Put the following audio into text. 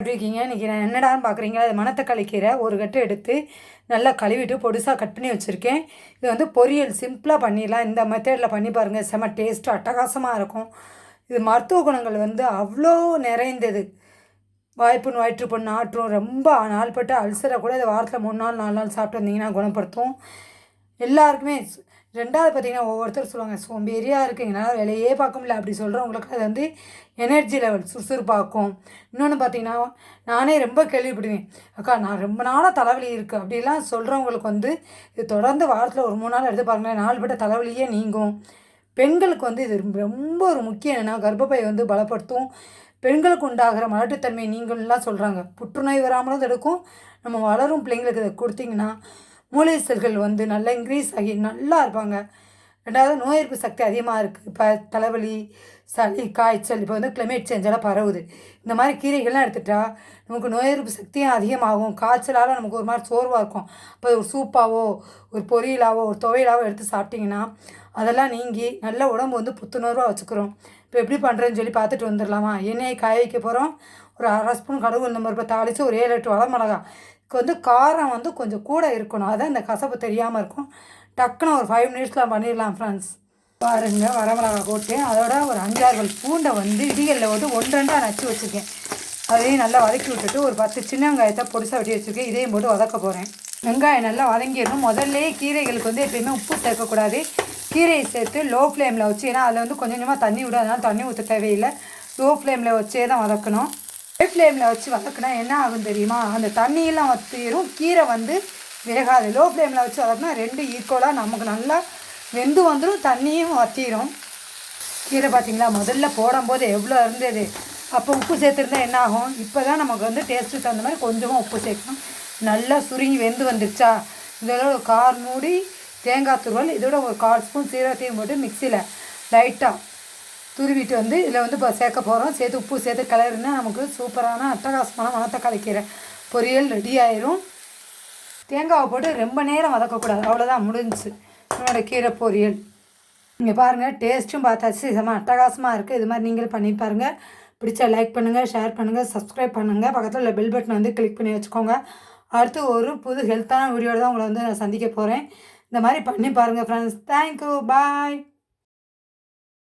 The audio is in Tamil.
எப்படி இருக்கீங்க? இன்றைக்கி நான் என்னடான்னு பார்க்குறீங்களா, அது மணத்தக்காளி கீரை ஒரு கட்டு எடுத்து நல்லா கழுவிட்டு பொடிசாக கட் பண்ணி வச்சுருக்கேன். இது வந்து பொரியல் சிம்பிளாக பண்ணிடலாம். இந்த மெத்தடில் பண்ணி பாருங்கள், செம்ம டேஸ்ட்டு அட்டகாசமாக இருக்கும். இது மருத்துவ குணங்கள் வந்து அவ்வளோ நிறைந்தது. வாய்ப்புண் வயிற்றுப்புண் ஆற்றும், ரொம்ப நாள்பட்ட அல்சரை கூட இது வாரத்தில் 3 நாள் 4 நாள் சாப்பிட்டு வந்தீங்கன்னா குணப்படுத்தும். எல்லாருக்குமே 2வது பார்த்தீங்கன்னா, ஒவ்வொருத்தர் சொல்லுவாங்க சோம்பேறியாக இருக்குது, எங்களால் வேலையே பார்க்க முடியல அப்படி சொல்கிறவங்களுக்கு அது வந்து எனர்ஜி லெவல் சுறுசுறுப்பாக்கும். இன்னொன்று பார்த்தீங்கன்னா, நானே ரொம்ப கேள்விப்படுவேன், அக்கா நான் ரொம்ப நாளாக தலைவலி இருக்குது அப்படிலாம் சொல்கிறவங்களுக்கு வந்து இது தொடர்ந்து வாரத்தில் ஒரு 3 நாள் எடுத்து பாருங்களேன், நாள்பட்ட தலைவலியே நீங்கும். பெண்களுக்கு வந்து இது ரொம்ப ஒரு முக்கியம். என்னென்னா கர்ப்பப்பை வந்து பலப்படுத்தும், பெண்களுக்கு உண்டாகிற மலட்டுத்தன்மை நீங்களும்லாம் சொல்கிறாங்க. புற்றுநோய் வராமலும் தடுக்கும். நம்ம வளரும் பிள்ளைங்களுக்கு இதை கொடுத்தீங்கன்னா மூலிகை செல்கள் வந்து நல்லா இன்க்ரீஸ் ஆகி நல்லா இருப்பாங்க. 2வது நோய் எதிர்ப்பு சக்தி அதிகமாக இருக்குது. இப்போ தலைவலி, சளி, காய்ச்சல், இப்போ வந்து கிளைமேட் சேஞ்செல்லாம் பரவுது. இந்த மாதிரி கீரைகள்லாம் எடுத்துட்டா நமக்கு நோய் எதிர்ப்பு சக்தியும் அதிகமாகும். காய்ச்சலால் நமக்கு ஒரு மாதிரி சோர்வாக இருக்கும். இப்போ ஒரு சூப்பாவோ ஒரு பொரியலாவோ ஒரு துவையலாவோ எடுத்து சாப்பிட்டிங்கன்னா அதெல்லாம் நீங்கி நல்ல உடம்பு வந்து புத்துணர்வாக வச்சுக்கிறோம். இப்போ எப்படி பண்ணுறேன்னு சொல்லி பார்த்துட்டு வந்துடலாமா? எண்ணெயை காய வைக்க போகிறோம். ஒரு 1/2 ஸ்பூன் கடுகு உளுந்தம் பருப்பை தாளித்து ஒரு 7 8 வரமிளகா. இதுக்கு வந்து காரம் வந்து கொஞ்சம் கூட இருக்கணும், அதான் இந்த கசப்பு தெரியாமல் இருக்கும். டக்குன்னு ஒரு 5 மினிட்ஸில் பண்ணிடலாம் ஃப்ரெண்ட்ஸ். பாருங்கள், வரமிளகா போட்டு அதோட ஒரு 5 6 பூண்டை வந்து இடிகளில் வந்து 1 2 நச்சு வச்சுருக்கேன். அதையும் நல்லா வதக்கி விட்டுட்டு ஒரு 10 சின்ன வெங்காயத்தை பொடிசாக வெட்டி வச்சுருக்கேன். இதையும் போட்டு வதக்க போகிறேன். வெங்காயம் நல்லா வதங்கிடணும். முதல்லையே கீரைகளுக்கு வந்து எப்பயுமே உப்பு சேர்க்கக்கூடாது. கீரையை சேர்த்து லோ ஃப்ளேமில் வச்சு, ஏன்னா அதில் வந்து கொஞ்சம் கொஞ்சமாக தண்ணி விடும், அதனால் தண்ணி ஊற்ற தேவையில்லை. லோ ஃப்ளேமில் வச்சே தான் வதக்கணும். ஹை ஃப்ளேமில் வச்சு வதக்கினா என்ன ஆகும் தெரியுமா? அந்த தண்ணியெல்லாம் வற்றிடும், கீரை வந்து வேகாது. லோ ஃப்ளேமில் வச்சு வதக்கினா 2 ஈக்குவலாக நமக்கு நல்லா வெந்து வந்துடும், தண்ணியும் வற்றிடும். கீரை பார்த்திங்களா, முதல்ல போடும்போது எவ்வளோ இருந்தது, அப்போ உப்பு சேர்த்துருந்தா என்ன ஆகும்? இப்போ தான் நமக்கு வந்து டேஸ்ட்டுக்கு தகுந்த மாதிரி கொஞ்சமாக உப்பு சேர்க்கணும். நல்லா சுருங்கி வெந்து வந்துடுச்சா, இதோட ஒரு 1/4 மூடி தேங்காய் துருவல், இதோட ஒரு 1/4 ஸ்பூன் சீரகத்தையும் போட்டு மிக்சியில் லைட்டாக துருவிட்டு வந்து இதில் வந்து இப்போ சேர்க்க போகிறோம். சேர்த்து உப்பு சேர்த்து கிளறினா நமக்கு சூப்பரான அட்டகாசமான மணத்தக்காளி கீரை பொரியல் ரெடி ஆயிரும். தேங்காவை போட்டு ரொம்ப நேரம் வதக்கக்கூடாது, அவ்வளோதான், முடிஞ்சிச்சு என்னோடய கீரை பொரியல். இங்கே பாருங்கள், டேஸ்ட்டும் பார்த்தாச்சு, செம்ம அட்டகாசமாக இருக்குது. இது மாதிரி நீங்களும் பண்ணி பாருங்கள். பிடிச்சா லைக் பண்ணுங்கள், ஷேர் பண்ணுங்கள், சப்ஸ்கிரைப் பண்ணுங்கள். பக்கத்தில் உள்ள பெல் பட்டன் வந்து கிளிக் பண்ணி வச்சுக்கோங்க. அடுத்து ஒரு புது ஹெல்த்தான வீடியோவில் தான் உங்களை வந்து நான் சந்திக்க போகிறேன். இந்த மாதிரி பண்ணி பாருங்கள் ஃப்ரெண்ட்ஸ். தேங்க்யூ, பாய்.